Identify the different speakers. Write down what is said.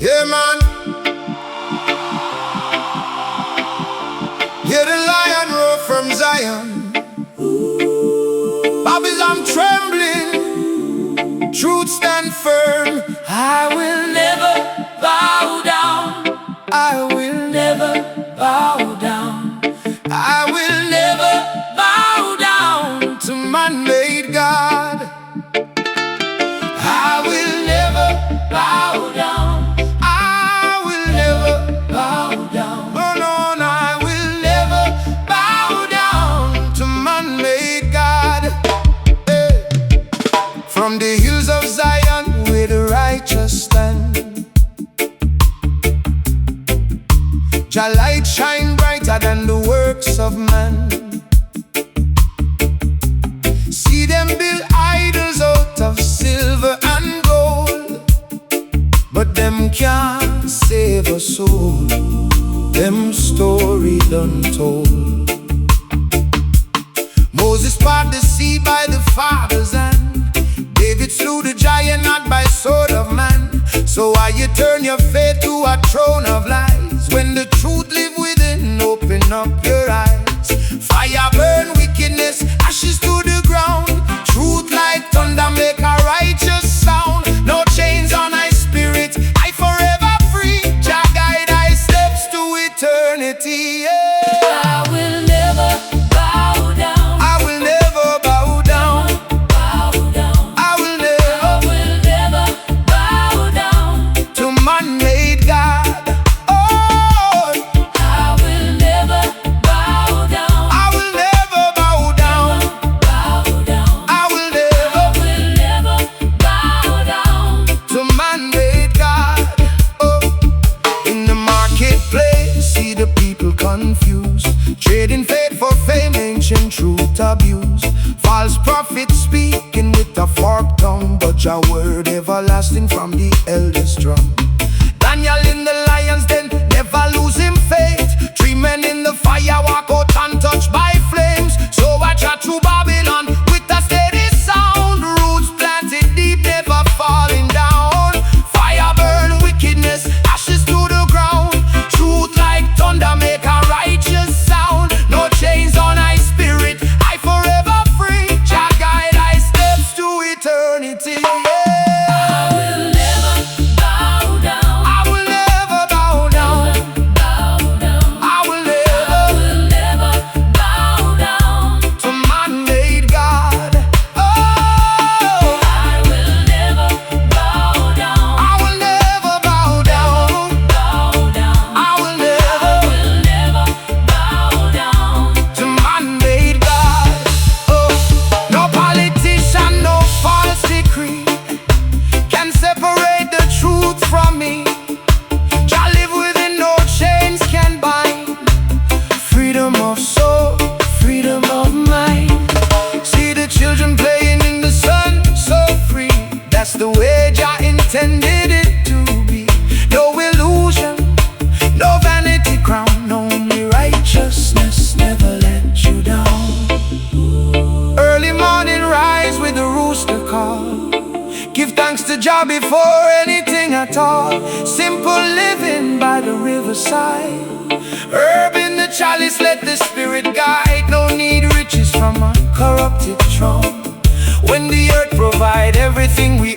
Speaker 1: Yeah, man. Hear the lion roar from Zion. Babylon trembling, truth stand firm.
Speaker 2: I will never bow down.
Speaker 1: I will
Speaker 2: Never bow down.
Speaker 1: I will
Speaker 2: Never bow down.
Speaker 1: to man-made God.
Speaker 2: I will never bow down.
Speaker 1: I will never,
Speaker 2: Bow down.
Speaker 1: oh no, I will never bow down to man-made God. Hey. From the hills of Zion, where the righteous stand, Jah light shine brighter than the works of man. See them build idols out of silver and gold, but them can't save a soul. Them story done told. Moses parted the sea by the Father's hand. David slew the giant not by sword of man. So why you turn your faith to a throne of lies, when the truth live within? Open up your eyes. Fire burn wickedness, ashes to the ground. Truth like thunder make a righteous sound. No chains on my spirit, I forever free. Jah guide I steps to eternity. Yeah.
Speaker 2: I will never bow down.
Speaker 1: I will never bow down.
Speaker 2: Bow down.
Speaker 1: I will never
Speaker 2: I will never bow down.
Speaker 1: to man-made God. Oh,
Speaker 2: I will never bow down.
Speaker 1: I will never bow down.
Speaker 2: Bow down.
Speaker 1: I will never
Speaker 2: I will never bow down.
Speaker 1: to man-made God. Oh, in the marketplace, see the people confused, trading faith for fame, ancient truth abused. False prophets speaking with a forked tongue, but your word everlasting from the eldest drum. Daniel in the lion's den, never losing faith. 3 men in the fire walk out untouched by flames. So watch out through Babylon with a steady sound. Roots planted deep, never falling down. Fire burn wickedness, ashes to the ground. Truth like thunder make a righteous sound. No chains on my spirit, I forever free. Jah guide I steps to eternity.
Speaker 2: I will never bow down.
Speaker 1: I will never bow down.
Speaker 2: Bow down.
Speaker 1: I will
Speaker 2: I
Speaker 1: never
Speaker 2: will never bow down.
Speaker 1: to man-made God. Oh,
Speaker 2: I will never bow down.
Speaker 1: I will never bow down.
Speaker 2: Bow down.
Speaker 1: I will never
Speaker 2: will never bow down.
Speaker 1: to man-made God. Oh, no politician, no false decree can separate the truth from me. Jah live within, no chains can bind. Freedom of soul, freedom of mind. See the children playing in the sun, so free. That's the way Jah intended it to be. No illusion, no vanity crown. Only righteousness, never let you down. Early morning rise with the rooster call. Give thanks to Jah before anything at all. Simple living by the riverside. Herb in the chalice, let the spirit guide. No need riches from a corrupted throne, when the earth provide everything we